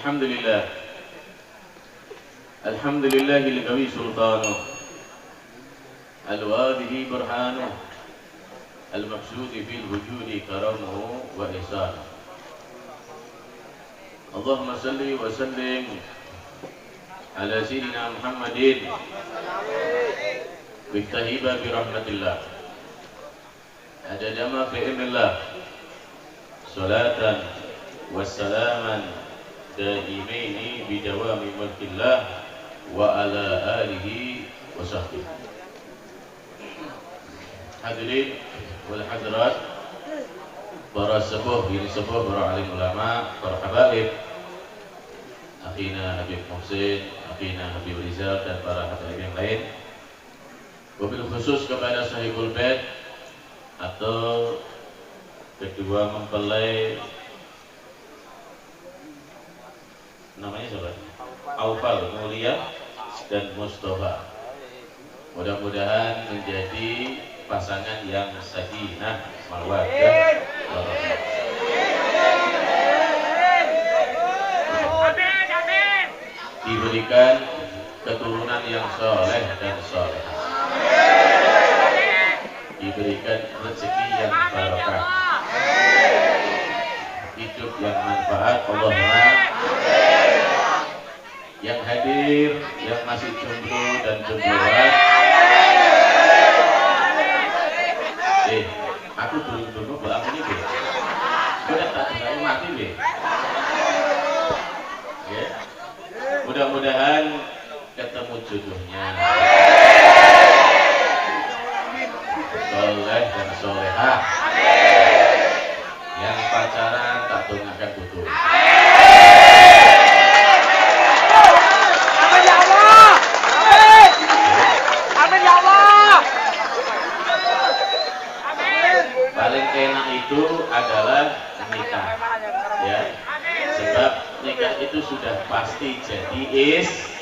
Alhamdulillah. Alhamdulillahil qawi sultanuh, al-wadihi burhanuh, al-maqsudi fil wujudi karamuhu wa ihsanuh. Allahumma salli wa sallim ala sayyidina Muhammadin biktahiba birahmatillah adada ma fi ilmillah salatan wassalaman daimaini bidawami mulkillah wa ala alihi wa sahbihi. Hadirin wal hadirat, para sepuh bini sepuh, para alim ulama, para habaib, akhina Habib Muhsin, akhina Habib Rizal, dan para habaib yang lain. Wabil khusus kepada sahibul bait atau kedua mempelai, namanya siapa? Aufal, Mulia dan Mustafa. Mudah-mudahan menjadi pasangan yang sakinah, mawaddah, warahmah. Diberikan keturunan yang soleh dan soleh, diberikan rezeki yang barokah, hidup yang manfaat. Allahumma. Yang hadir, yang masih jomblo dan jombloan, aku dulu buat aku ini, udah tak tinggal mati deh. Ya. Mudah-mudahan ketemu jodohnya, soleh dan solehah, yang pacaran tak tunggakan tutup. Paling enak itu adalah nikah, ya, sebab nikah itu sudah pasti jadi istri.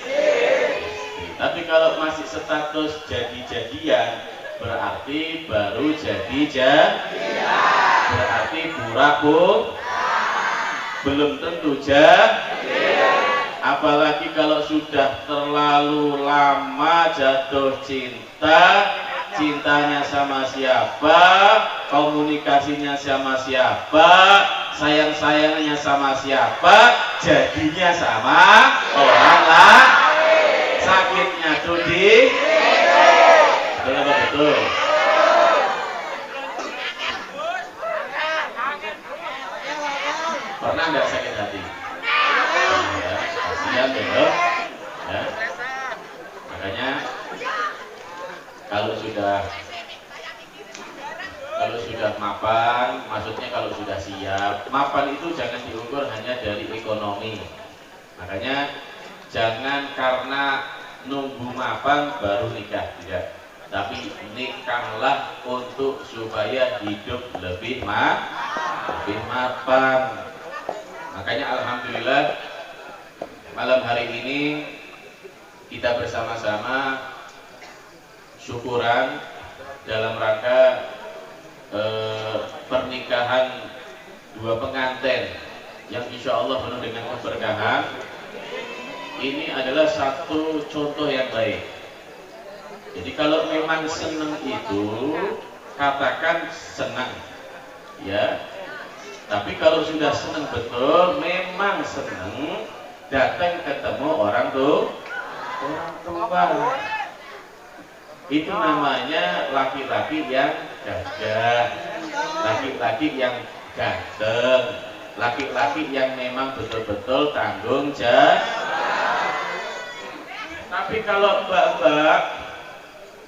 Tapi kalau masih status jadi-jadian, berarti baru jadi jadian, berarti pura-pura, belum tentu jadian. Apalagi kalau sudah terlalu lama jatuh cinta, cintanya sama siapa, komunikasinya sama siapa, sayang-sayangnya sama siapa, jadinya sama orang lain. Sakitnya tuh di betul apa betul? Pernah nggak sakit hati? Ya, kasihan betul. Ya. Makanya kalau sudah mapan, maksudnya kalau sudah siap, mapan itu jangan diukur hanya dari ekonomi. Makanya jangan karena nunggu mapan baru nikah, tidak. Tapi nikahlah untuk supaya hidup lebih mapan. Makanya alhamdulillah malam hari ini kita bersama-sama syukuran dalam rangka pernikahan dua pengantin yang insya Allah penuh dengan keberkahan. Ini adalah satu contoh yang baik. Jadi kalau memang senang itu katakan senang, ya. Tapi kalau sudah senang betul, memang senang, datang ketemu orang tua. Itu namanya laki-laki yang gagah, laki-laki yang ganteng, laki-laki yang memang betul-betul tanggung jawab. Tapi kalau mbak-mbak,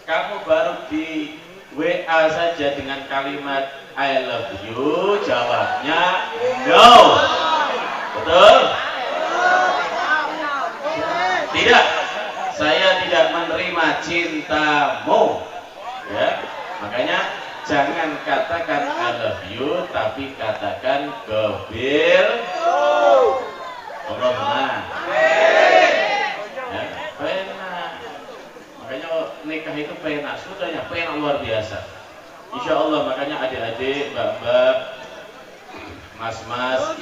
kamu baru di WA saja dengan kalimat I love you, jawabnya no. Betul? Tidak. Saya tidak menerima cintamu, ya. Makanya jangan katakan I love you, tapi katakan gobil. Allahumma. Ya, pena. Makanya nikah itu pena, sudahnya pena luar biasa. Insya Allah, makanya adik-adik, mbak-mbak, mas-mas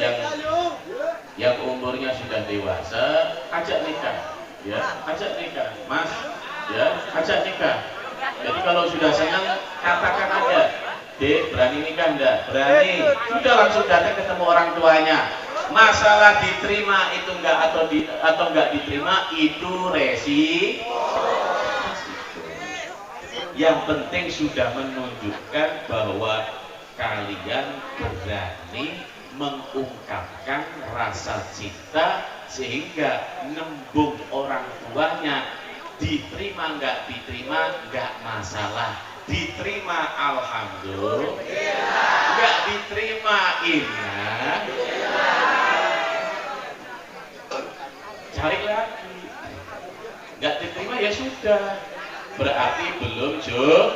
yang umurnya sudah dewasa, ajak nikah, ya, ajak nikah, Mas, ya, ajak nikah. Jadi kalau sudah senang, katakan aja, Dek, berani nikah enggak? Berani. Sudah langsung datang ketemu orang tuanya. Masalah diterima itu enggak atau enggak diterima itu Yang penting sudah menunjukkan bahwa kalian berani mengungkapkan rasa cinta sehingga nembung orang tuanya. Diterima enggak masalah. Diterima alhamdulillah, enggak diterima inna, cari lagi. Enggak diterima ya sudah, berarti belum jodoh.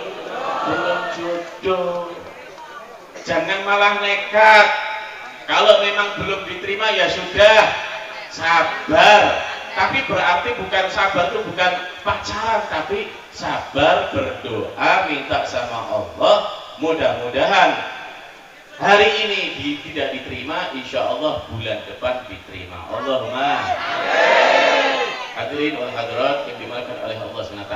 Jangan malah nekat. Kalau memang belum diterima ya sudah, sabar. Tapi berarti bukan sabar itu bukan pacaran, tapi sabar berdoa minta sama Allah mudah-mudahan hari ini tidak diterima, insya Allah bulan depan diterima. Allahumma hadirin wal hadirat yang dimuliakan oleh Allah SWT.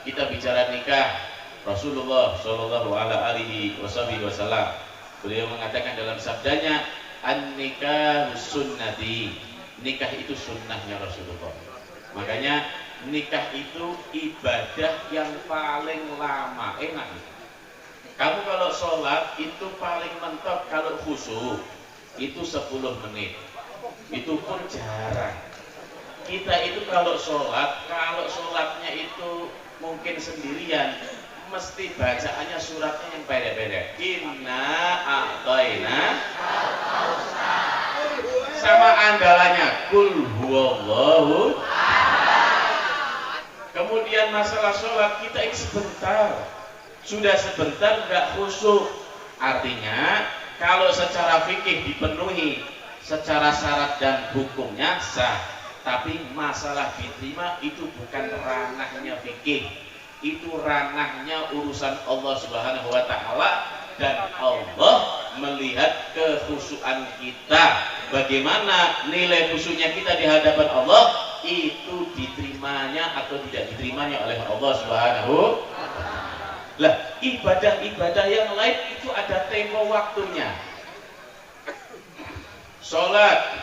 Kita bicara nikah, Rasulullah Shallallahu Alaihi Wasallam beliau mengatakan dalam sabdanya, an-nikah sunnati, nikah itu sunnahnya Rasulullah. Makanya nikah itu ibadah yang paling lama. Enak. Kamu kalau sholat itu paling mentok kalau khusyuk itu 10 menit. Itu pun jarang. Kita itu kalau sholatnya itu mungkin sendirian, mesti bacaannya suratnya yang beda-beda. Inna a'tayna, sama andalannya kul huwallahu. Kemudian masalah sholat kita ini sebentar, sudah sebentar nggak khusyuk. Artinya kalau secara fikih dipenuhi secara syarat dan hukumnya sah, tapi masalah diterima itu bukan ranahnya fikih, itu ranahnya urusan Allah Subhanahu wa Ta'ala, dan Allah melihat kekhusyukan kita. Bagaimana nilai khusyuknya kita di hadapan Allah, itu diterimanya atau tidak diterimanya oleh Allah Subhanahu wa Ta'ala. Lah, ibadah-ibadah yang lain itu ada tempo waktunya. Sholat,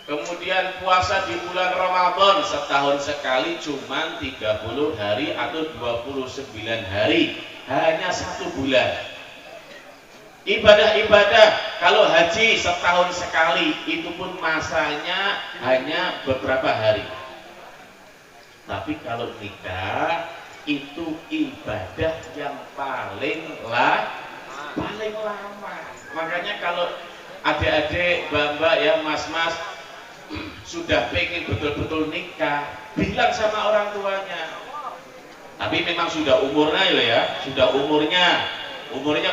kemudian puasa di bulan Ramadan setahun sekali cuma 30 hari atau 29 hari, hanya 1 bulan. Ibadah-ibadah kalau haji setahun sekali, itu pun masanya hanya beberapa hari. Tapi kalau nikah itu ibadah yang paling lama. Makanya kalau adik-adik, mbak-mbak ya, mas-mas sudah pengen betul-betul nikah, bilang sama orang tuanya. Tapi memang sudah umurnya ya, sudah umurnya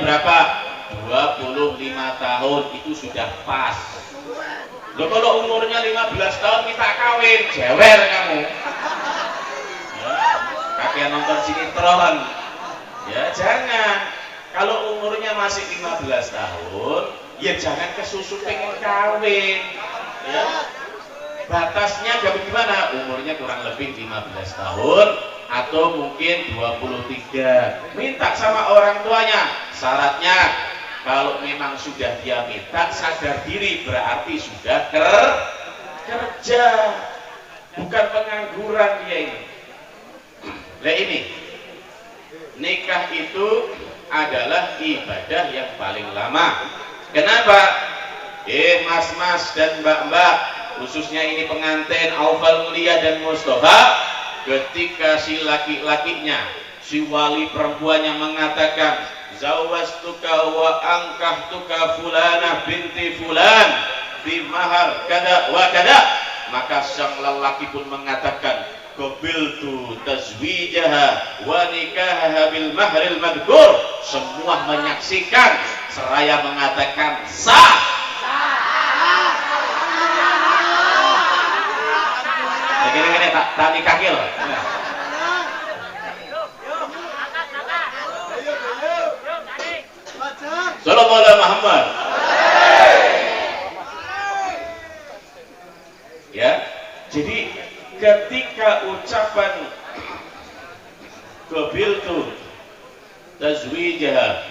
berapa? 25 tahun itu sudah pas. Loh, kalau umurnya 15 tahun minta kawin, jewer kamu. Ya, kakek nonton sinetron. Ya jangan. Kalau umurnya masih 15 tahun, ya jangan kesusu pengen kawin. Ya. Batasnya bagaimana? Umurnya kurang lebih 15 tahun atau mungkin 23. Minta sama orang tuanya. Syaratnya kalau memang sudah dia minta, sadar diri, berarti sudah kerja, bukan pengangguran dia ini. Nah ini, nikah itu adalah ibadah yang paling lama. Kenapa? Mas-mas dan mbak-mbak, khususnya ini pengantin Aufal Mulia dan Mustafa, ketika si laki-lakinya, si wali perempuannya mengatakan, zawastuka wa angkahtuka fulanah binti fulan bi mahar kada wa kada, maka sang lelaki pun mengatakan, qabiltu tazwijaha wa nikahaha bil mahril madhkur. Semua menyaksikan seraya mengatakan sah. Gini-gini tak nikah kil. Sallallahu alaihi Muhammad. ketika ucapan qabiltu tazwijaha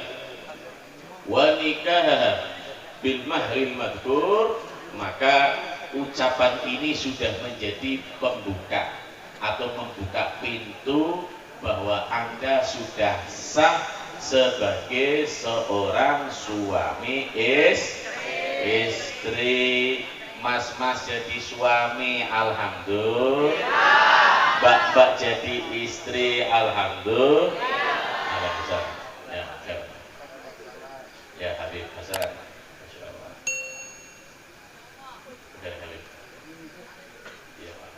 wa nikahaha bil mahril madhkur, maka ucapan ini sudah menjadi pembuka atau membuka pintu bahwa Anda sudah sah sebagai seorang suami istri. Mas-mas jadi suami, alhamdulillah. Mbak-mbak jadi istri, alhamdulillah. Alhamdulillah. Ya Habib Hasan. Masyaallah. Ya Habib. Ya Pak.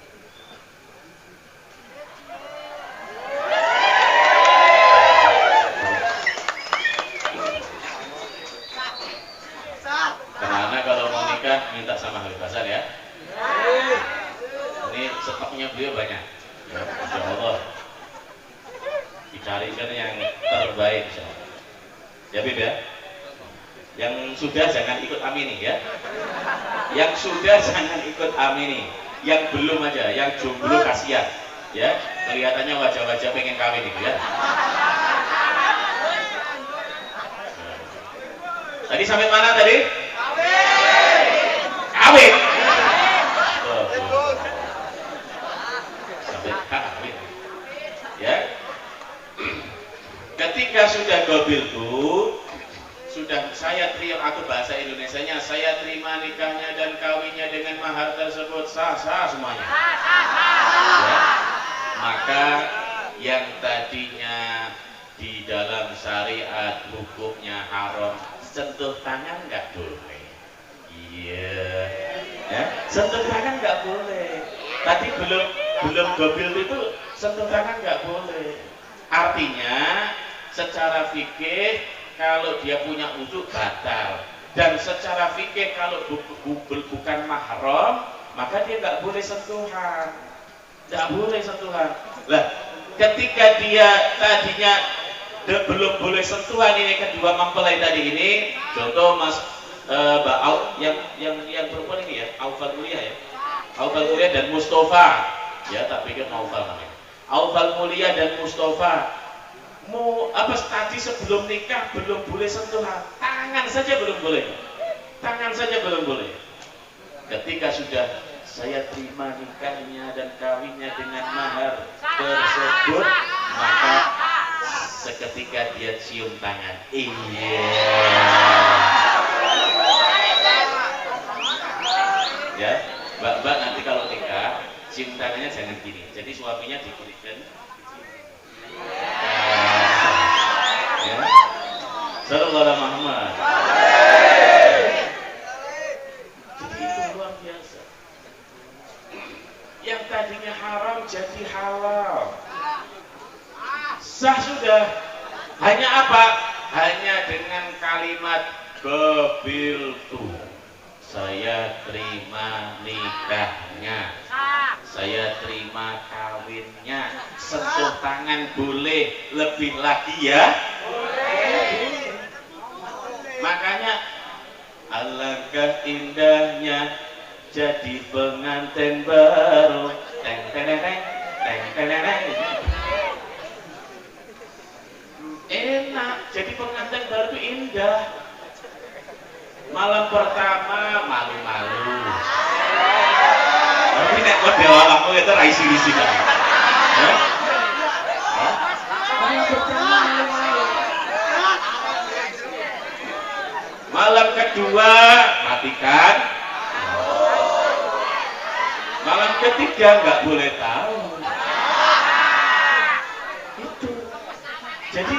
Karena kalau mau nikah minta sama Habib Hasan ya. Ini stoknya beliau banyak. Ya, Insya Allah. Dicarikan yang terbaik Insya Allah. Ya Habib ya. Yang sudah jangan ikut amini ya. Yang sudah jangan ikut amini. Yang belum aja, yang jomblo kasihan. Ya, kelihatannya wajah-wajah pengen kawin itu ya. Tadi sampai mana tadi? Kawin. Sampai kawin. Ya. Ketika sudah qabiltu, sudah saya terima, atau bahasa Indonesianya, saya terima nikahnya dan kawinnya dengan mahar tersebut sah-sah semuanya. Ya. Maka yang tadinya di dalam syariat hukumnya haram, sentuh tangan nggak boleh. Iya, ya, sentuh tangan nggak boleh. Tadi belum qabil itu sentuh tangan nggak boleh. Artinya secara fikih kalau dia punya uzur batal, dan secara fikih kalau bukan mahram maka dia nggak boleh sentuhan, nggak boleh sentuhan. Lah, ketika dia tadinya belum boleh sentuhan, ini kedua mempelai tadi ini, contoh Mas Mbak yang perempuan ini ya, Aufal Mulia ya, Aufal Mulia dan Mustafa, ya tak pikir Aufal namanya, Aufal Mulia dan Mustafa. Mau apa tadi sebelum nikah belum boleh sentuhan, tangan saja belum boleh, tangan saja belum boleh. Ketika sudah saya terima nikahnya dan kawinnya dengan mahar tersebut, maka seketika dia cium tangan. Iya. Ya, mbak-mbak nanti kalau nikah cium tangannya jangan gini. Jadi suaminya diberikan. Ya. Sallallahu alaihi Muhammad. Jadi itu luar biasa. Yang tadinya haram jadi halal. Sah sudah. Hanya apa? Hanya dengan kalimat qabiltu. Saya terima nikahnya. Saya terima kawinnya. Sentuh tangan boleh, lebih lagi ya? Boleh. Makanya alangkah indahnya jadi pengantin baru. Teng teng teng teng teng teng. Enak, jadi pengantin baru itu indah. Malam pertama malu-malu. Tapi nek kode awakmu itu ra isi-isi kan. Malam pertama malu-malu. Malam kedua matikan. Malam ketiga nggak boleh tahu. Itu. Jadi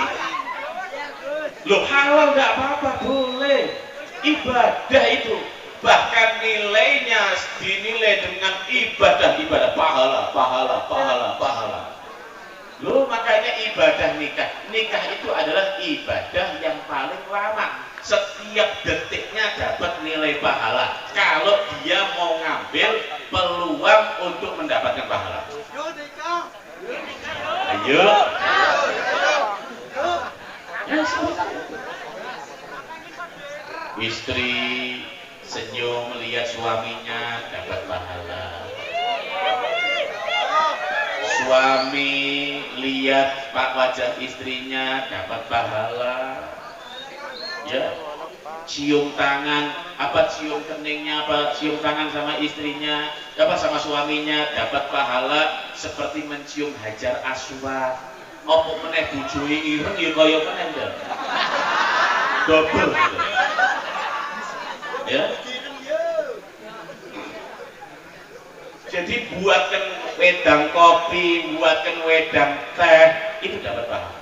loh halal nggak apa-apa, boleh. Ibadah itu bahkan nilainya dinilai dengan ibadah pahala. Loh makanya ibadah nikah itu adalah ibadah yang paling lama. Setiap detiknya dapat nilai pahala kalau dia mau ngambil peluang untuk mendapatkan pahala. Ayo. Istri senyum melihat suaminya dapat pahala. suami lihat pak wajah istrinya dapat pahala, ya. Cium tangan, apa cium keningnya, apa cium tangan sama istrinya, apa sama suaminya dapat pahala seperti mencium hajar aswad. Apa meneh bojoe ireng ya kaya meneh ndak. Double gitu. Ya. Jadi buatkan wedang kopi, buatkan wedang teh, itu dapat pahala.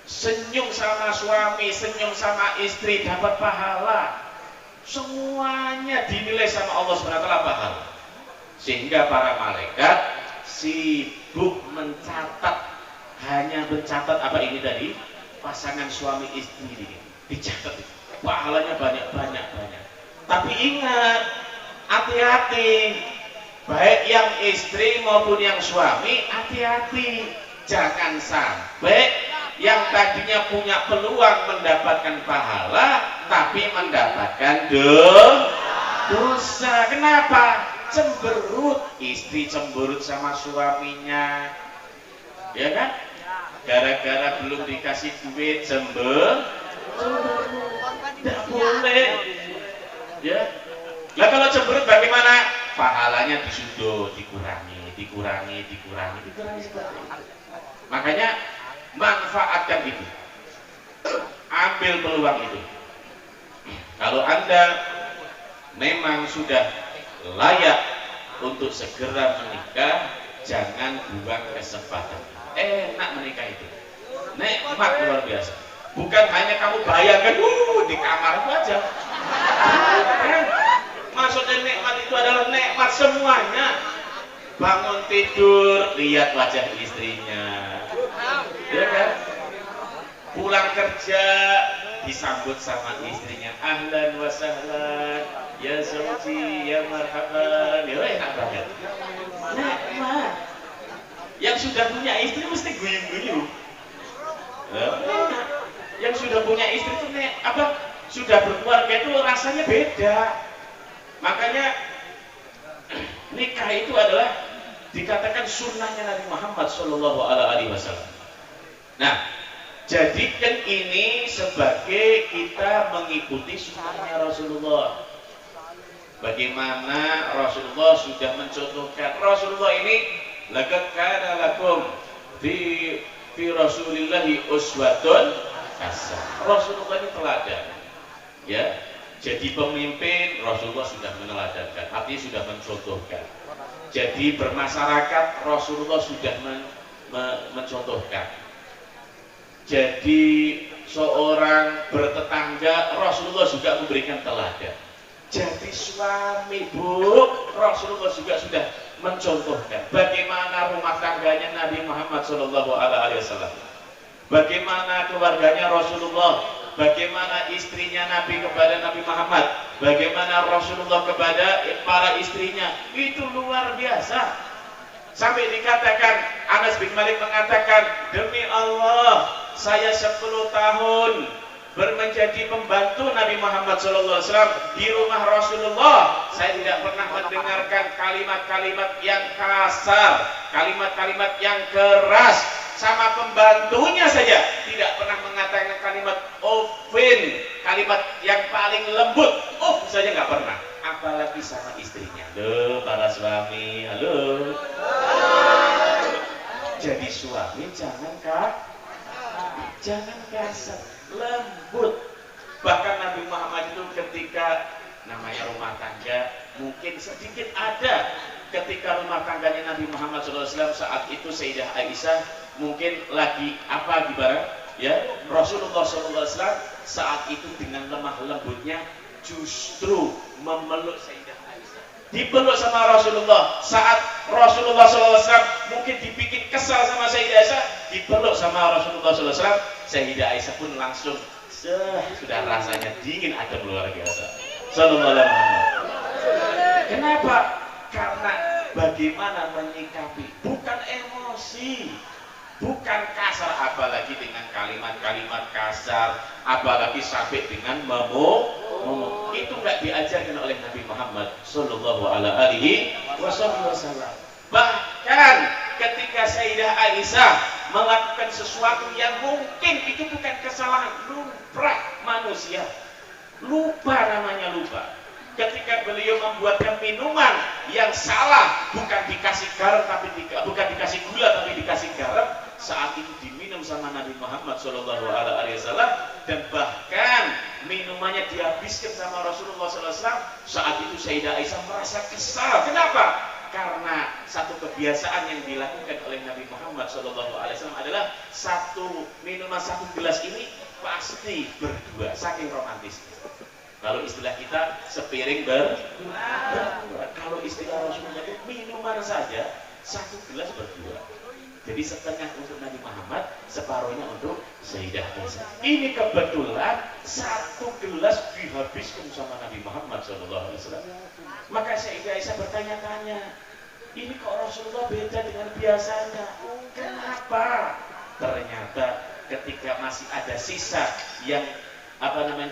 Senyum sama suami, senyum sama istri dapat pahala. Semuanya dinilai sama Allah SWT pahala. Sehingga para malaikat sibuk mencatat, hanya mencatat apa ini tadi, pasangan suami istri ini dicatat, pahalanya banyak. Tapi ingat, hati-hati, baik yang istri maupun yang suami, hati-hati, jangan sampai yang tadinya punya peluang mendapatkan pahala tapi mendapatkan dosa. Kenapa? Cemberut, istri cemberut sama suaminya, ya kan? Gara-gara belum dikasih duit cemberut, tidak boleh, ya. Lah kalau cemberut bagaimana? Pahalanya disudut, dikurangi seperti itu. Makanya manfaatkan itu, ambil peluang itu. Kalau Anda memang sudah layak untuk segera menikah, jangan buang kesempatan. Enak menikah itu, nikmat luar biasa. Bukan hanya kamu bayangkan di kamar aja. Maksudnya nikmat itu adalah nikmat semuanya. Bangun tidur lihat wajah istrinya, ya kan? Pulang kerja disambut sama istrinya, ahlan wa sahlan, ya zauji, ya marhaban, ya enak banget. Nikmat. Yang sudah punya istri mesti guyung-guyung. Yang sudah punya istri itu sudah berkeluarga itu rasanya beda. Makanya nikah itu adalah dikatakan sunnahnya Nabi Muhammad SAW. Nah, jadikan ini sebagai kita mengikuti sunnahnya Rasulullah. Bagaimana Rasulullah sudah mencontohkan. Rasulullah ini laqad kana lakum fi Rasulillahi uswatun hasanah. Rasulullah ini teladan, ya. Jadi pemimpin Rasulullah sudah meneladankan, artinya sudah mencontohkan. Jadi bermasyarakat Rasulullah sudah mencontohkan. Jadi seorang bertetangga Rasulullah juga memberikan teladan. Jadi suami bu Rasulullah juga sudah mencontohkan bagaimana rumah tangganya Nabi Muhammad SAW, bagaimana keluarganya Rasulullah, bagaimana istrinya Nabi kepada Nabi Muhammad, bagaimana Rasulullah kepada para istrinya. Itu luar biasa. Sampai dikatakan, Anas bin Malik mengatakan, demi Allah saya 10 tahun menjadi pembantu Nabi Muhammad SAW di rumah Rasulullah. Saya tidak pernah mendengarkan kalimat-kalimat yang kasar, kalimat-kalimat yang keras. Sama pembantunya saja tidak pernah mengatakan kalimat ofin, kalimat yang paling lembut, saja nggak pernah. Apalagi sama istrinya. Halo para suami, halo. Jadi suami jangan kasar, lembut. Bahkan Nabi Muhammad itu ketika namanya rumah tangga mungkin sedikit ada, ketika rumah tangganya Nabi Muhammad SAW saat itu Sayyidah Aisyah mungkin lagi gimana ya, Rasulullah SAW saat itu dengan lemah lembutnya justru memeluk Sayyidah Aisyah, dipeluk sama Rasulullah. Saat Rasulullah SAW mungkin dibikin kesal sama Sayyidah Aisyah, dipeluk sama Rasulullah SAW, Sayyidah Aisyah pun langsung sudah rasanya dingin, adem luar biasa. Sallallahu alaihi wasallam. Kenapa? Karena bagaimana menyikapi, bukan emosi, bukan kasar, apalagi dengan kalimat-kalimat kasar, apalagi sampai dengan momok. Itu nggak diajarkan oleh Nabi Muhammad Sallallahu Alaihi Wasallam. Bahkan ketika Sayyidah Aisyah melakukan sesuatu yang mungkin itu bukan kesalahan, lumrah manusia, lupa namanya lupa. Ketika beliau membuatkan minuman yang salah, bukan dikasih garam tapi bukan dikasih gula tapi dikasih garam, saat itu diminum sama Nabi Muhammad SAW, dan bahkan minumannya dihabiskan sama Rasulullah SAW. Saat itu Sayyidah Aisyah merasa kesal. Kenapa? Karena satu kebiasaan yang dilakukan oleh Nabi Muhammad SAW adalah minuman satu gelas ini pasti berdua, saking romantisnya. Kalau istilah kita sepiring berdua. Kalau istilah Rasulullah itu minuman saja satu gelas berdua. Jadi setengah untuk Nabi Muhammad, separuhnya untuk Sayyidah Aisyah. Ini kebetulan satu gelas dihabiskan sama Nabi Muhammad SAW. Maka Sayyidah Aisyah bertanya-tanya, ini kok Rasulullah beda dengan biasanya? Kenapa? Ternyata ketika masih ada sisa yang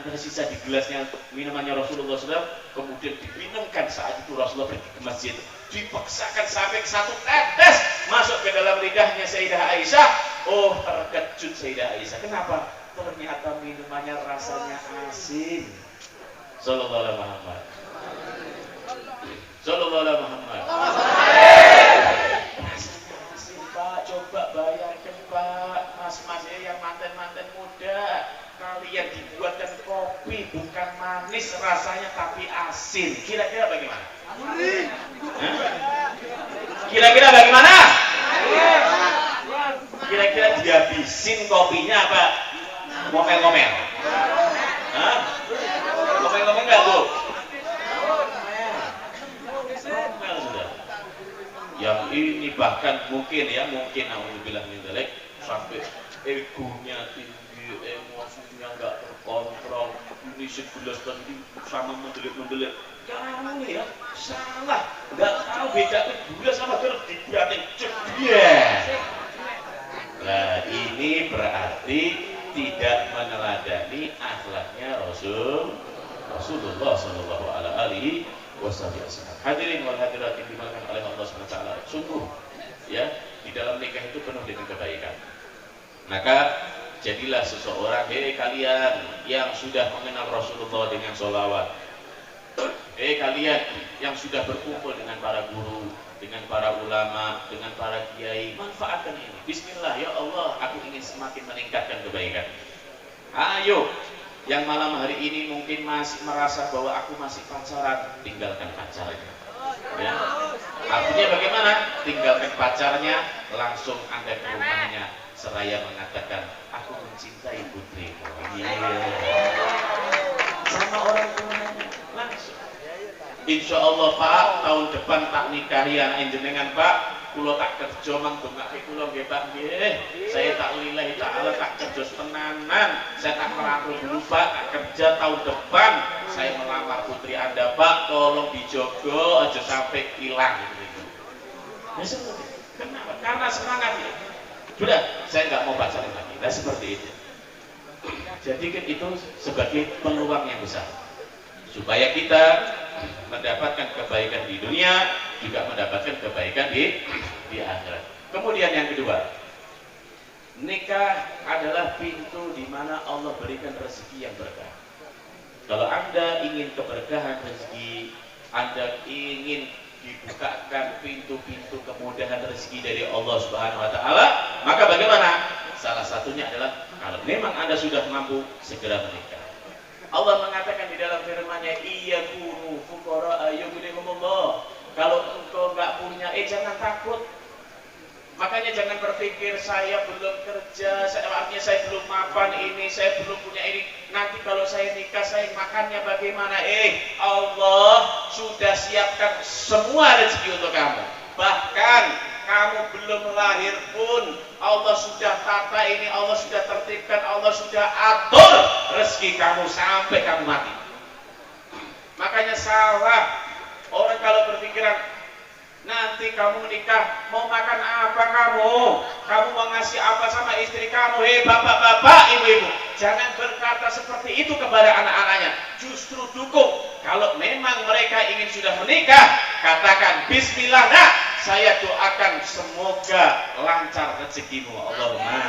tersisa di gelasnya minumannya Rasulullah SAW, kemudian diminumkan. Saat itu Rasulullah pergi ke masjid, dipaksakan sampai satu tetes masuk ke dalam lidahnya Sayyidah Aisyah. Oh, terkejut Sayyidah Aisyah. Kenapa? Ternyata minumannya rasanya asin. Sallallahu alaihi Muhammad. Sallallahu alaihi Muhammad. Rasanya asin, Pak. Coba bayarkan, Pak. Mas-mas yang manten-manten muda, kalian dibuatkan kopi bukan manis rasanya tapi asin. Kira-kira bagaimana? Kira-kira bagaimana? Kira-kira dihabisin kopinya apa? Ngomel-ngomel? Ngomel-ngomel enggak, Bu? Ngomel sudah. Yang ini bahkan mungkin alhamdulillah min dzalik, sampai egonya tinggi, emosinya nggak terkontrol. Ini segelas tadi sama mendelik-mendelik. Kamu ya salah, nggak tahu bedakan gula sama garam, dibuatin cebias. Nah, ini berarti tidak meneladani akhlaknya Rasulullah Shallallahu Alaihi Wasallam. Hadirin wal hadirat yang dimuliakan oleh Allah Subhanahu Wa Taala. Sungguh, ya, di dalam nikah itu penuh dengan kebaikan. Maka jadilah seseorang, kalian yang sudah mengenal Rasulullah dengan sholawat, kalian yang sudah berkumpul dengan para guru, dengan para ulama, dengan para kiai, manfaatkan ini. Bismillah, ya Allah, aku ingin semakin meningkatkan kebaikan. Ayo, yang malam hari ini mungkin masih merasa bahwa aku masih pacaran, tinggalkan pacarnya. Ya. Artinya bagaimana? Tinggalkan pacarnya, langsung Anda ke rumahnya, seraya mengatakan, aku mencintai putrimu. Sama orang tuanya langsung. Insya Allah Pak, tahun depan tak nikahi anak jenengan Pak. Kulo tak kerja mangdongake kulo nggih Pak nggih. Saya tak lillahi taala tak kerja tenanan. Saya tak merantau dulu Pak, tak kerja tahun depan. Saya melamar putri Anda Pak, tolong dijogo aja sampai hilang gitu. Kenapa? Karena semangatnya. Sudah, saya nggak mau pacaran lagi. Nah seperti itu. Jadikan itu sebagai peluang yang besar supaya kita mendapatkan kebaikan di dunia, juga mendapatkan kebaikan di akhirat. Kemudian yang kedua, nikah adalah pintu di mana Allah berikan rezeki yang berkah. Kalau Anda ingin keberkahan rezeki, Anda ingin dibukakan pintu-pintu kemudahan rezeki dari Allah Subhanahu Wa Taala, maka bagaimana? Salah satunya adalah kalau memang Anda sudah mampu, segera menikah. Allah mengatakan di dalam firman-Nya, iyakunu fuqara yughnihumullah. Kalau engkau nggak punya, jangan takut. Makanya jangan berpikir saya belum kerja, artinya saya belum mapan ini, saya belum punya ini. Nanti kalau saya nikah, saya makannya bagaimana? Allah sudah siapkan semua rezeki untuk kamu. Bahkan kamu belum lahir pun Allah sudah tata ini, Allah sudah tertibkan, Allah sudah atur rezeki kamu sampai kamu mati. Makanya salah orang kalau berpikiran nanti kamu nikah mau makan apa kamu mau ngasih apa sama istri kamu. Bapak-bapak, ibu-ibu, jangan berkata seperti itu kepada anak-anaknya. Justru dukung. Kalau memang mereka ingin sudah menikah, katakan bismillah nak, saya doakan semoga lancar rezekimu. Allahumma.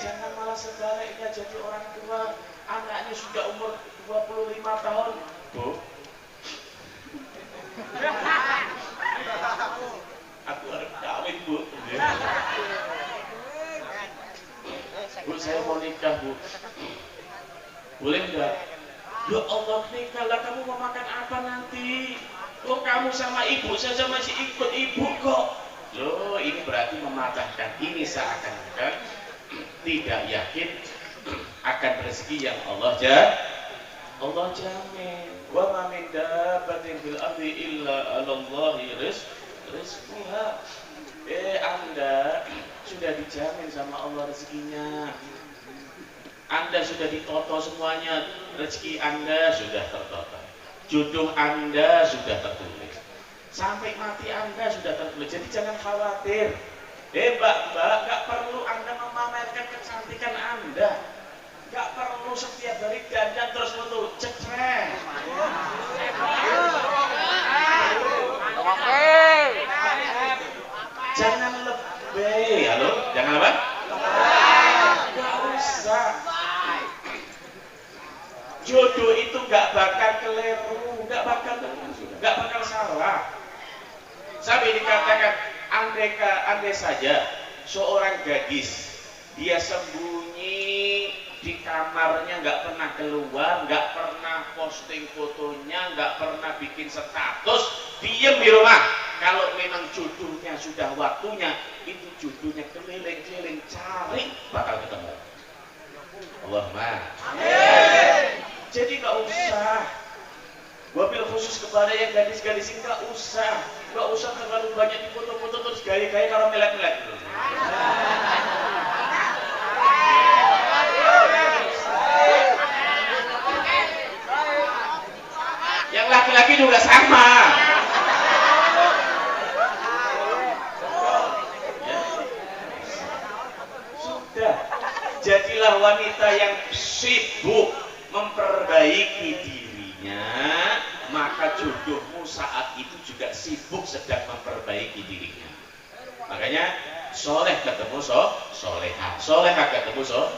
Jangan malah sebaliknya jadi orang tua, anaknya sudah umur 25 tahun. Bu, aku harus kawin, Bu. Bu, saya mau nikah, Bu. Boleh enggak? Ya Allah, nikahlah, kamu mau makan apa nanti? Kok kamu sama ibu saja masih ikut ibu kok? Loh, ini berarti mematahkan. Ini seakan-akan tidak yakin akan rezeki yang Allah jamin. Wa ma min dabbatin fil ardi illa 'alallahi rizquha. Anda sudah dijamin sama Allah rezekinya. Anda sudah ditoto semuanya, rezeki Anda sudah tertoto, jodoh Anda sudah tertulis, sampai mati Anda sudah tertulis. Jadi jangan khawatir. Mbak, gak perlu Anda memamerkan kecantikan Anda, gak perlu setiap hari dandan terus metu cekrek. Jangan lebay, halo, jangan apa? Gak usah. Jodoh itu gak bakal keliru, gak bakal salah. Sampai dikatakan, andai saja seorang gadis dia sembunyi di kamarnya, gak pernah keluar, gak pernah posting fotonya, gak pernah bikin status, diem di rumah. Kalau memang jodohnya sudah waktunya, itu jodohnya keliling-keliling cari, bakal ketemu. Allahumma amin. Jadi gak usah, wabil khusus kepada yang gadis-gadis ini gak usah terlalu banyak di foto-foto terus gaya-gaya kalau melet-melet. Yang laki-laki juga sama. Sudah, jadilah wanita yang sibuk memperbaiki dirinya, maka jodohmu saat itu juga sibuk sedang memperbaiki dirinya. Makanya soleh ketemu soleha, soleha ketemu soleh.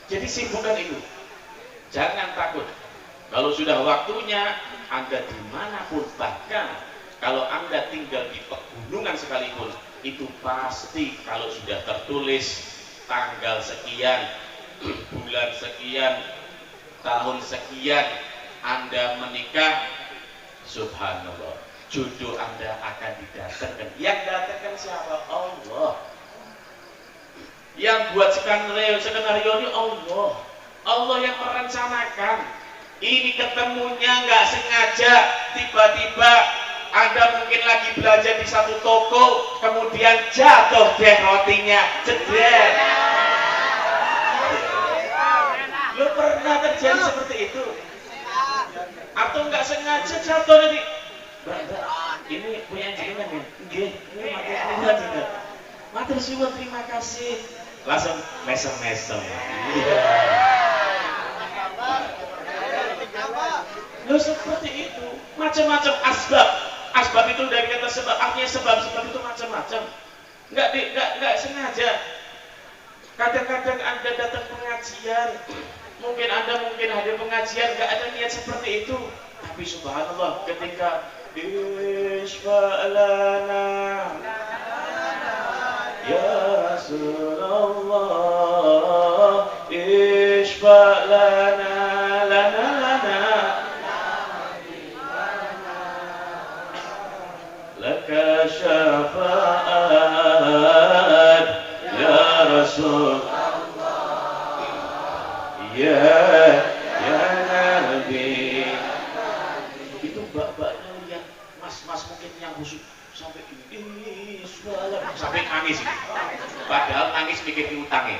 Jadi sibukkan itu, jangan takut. Kalau sudah waktunya, Anda dimanapun, bahkan kalau Anda tinggal di pegunungan sekalipun, itu pasti kalau sudah tertulis tanggal sekian, bulan sekian, tahun sekian Anda menikah, subhanallah, jodoh Anda akan didatangkan. Yang datangkan siapa? Allah. Yang buat skenario ini Allah. Allah yang merencanakan. Ini ketemunya nggak sengaja, tiba-tiba Anda mungkin lagi belanja di satu toko, kemudian jatuh deh rotinya, jeder. Lo pernah terjadi seperti itu? Atau nggak sengaja jatuh nanti? Ini punya jenengan ya? Nggih, ini matur suwun. Matur suwun, terima kasih. Langsung mesem-mesem. Lo seperti itu, macam-macam asbab itu dari kata sebab, artinya sebab itu macam-macam. Nggak sengaja. Kadang-kadang Anda datang pengajian, mungkin hadir pengajian, nggak ada niat seperti itu, tapi subhanallah ketika isfa'lana ya Rasulullah, isfa'lana lana laka syafa'at ya Rasul, ya Nabi. Itu mbak-mbaknya lihat mas-mas mungkin yang khusyuk sampai ini sampai nangis ini. Padahal nangis mikir diutangin.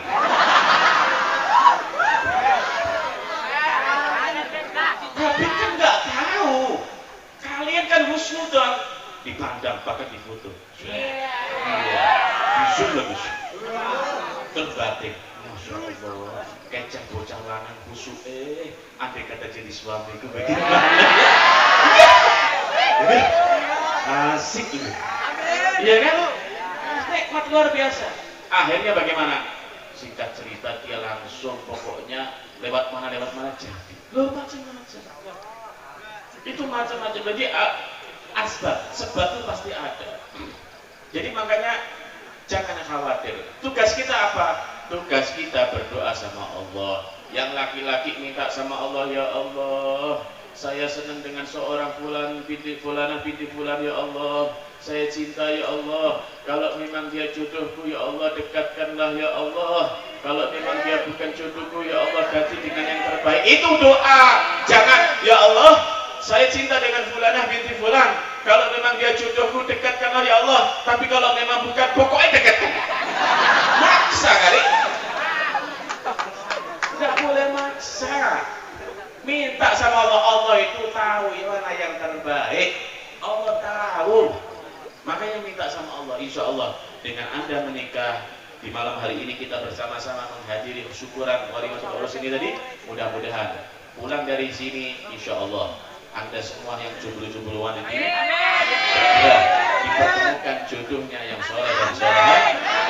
Tapi kan nggak tahu. Kalian kan husnudon, dipandang bahkan difoto. Iya. Zoom lagi. Terbatik. Masya Allah. Kecap bocah lanang khusyuk. Andai kata jadi suami itu bagaimana? Asik ini. Iya kan? Nikmat luar biasa. Akhirnya bagaimana? Singkat cerita dia langsung pokoknya lewat mana jadi. Loh macam-macam. Itu macam-macam. Jadi sebab itu pasti ada. Jadi makanya jangan khawatir. Tugas kita apa? Tugas kita berdoa sama Allah. Yang laki-laki minta sama Allah, ya Allah, saya senang dengan seorang fulan binti fulan ya Allah. Saya cinta ya Allah. Kalau memang dia jodohku ya Allah, dekatkanlah ya Allah. Kalau memang dia bukan jodohku ya Allah, ganti dengan yang terbaik. Itu doa. Jangan ya Allah, saya cinta dengan fulanah binti fulan. Kalau memang dia jodohku, dekatkanlah ya Allah. Tapi kalau memang bukan, pokoknya dekatkan. Maksa kali. Tidak boleh maksa. Minta sama Allah. Allah itu tahu mana yang terbaik. Allah tahu. Makanya minta sama Allah. Insya Allah dengan Anda menikah di malam hari ini, kita bersama-sama menghadiri syukuran walimatul urus ini tadi. Mudah-mudahan pulang dari sini, insya Allah Anda semua yang jomblo-jombloan ini segera dipertemukan jodohnya yang soleh dan soleha.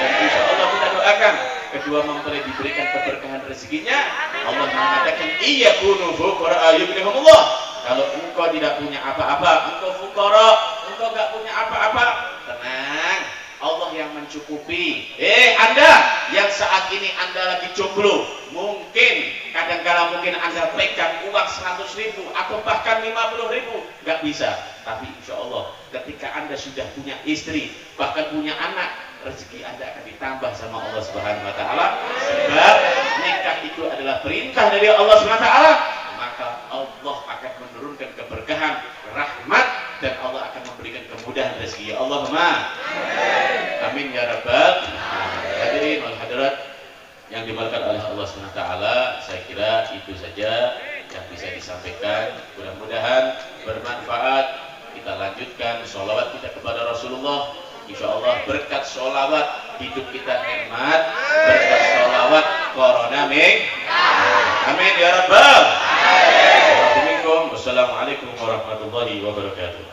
Dan insya Allah kita doakan kedua mempelai diberikan keberkahan rezekinya. Allah mengatakan iya kunu fuqara yughnihumullah. Kalau engkau tidak punya apa-apa, engkau fuqara, engkau gak punya apa-apa, tenang, Allah yang mencukupi. Anda yang saat ini Anda lagi jomblo, mungkin kadang-kala mungkin Anda pegang uang 100.000 atau bahkan 50.000, gak bisa. Tapi insya Allah ketika Anda sudah punya istri, bahkan punya anak, rezeki Anda akan ditambah sama Allah Subhanahu wa taala. Sebab nikah itu adalah perintah dari Allah Subhanahu wa taala, maka Allah akan menurunkan keberkahan, rahmat, dan Allah akan memberikan kemudahan rezeki. Allahumma amin ya rabbal hadirin wal hadirat yang dimuliakan oleh Allah Subhanahu wa taala. Saya kira itu saja yang bisa disampaikan. Mudah-mudahan bermanfaat. Kita lanjutkan sholawat kita kepada Rasulullah. Insya Allah berkat sholawat hidup kita nikmat, berkat sholawat corona amin ya rabbal. Wassalamualaikum warahmatullahi wabarakatuh.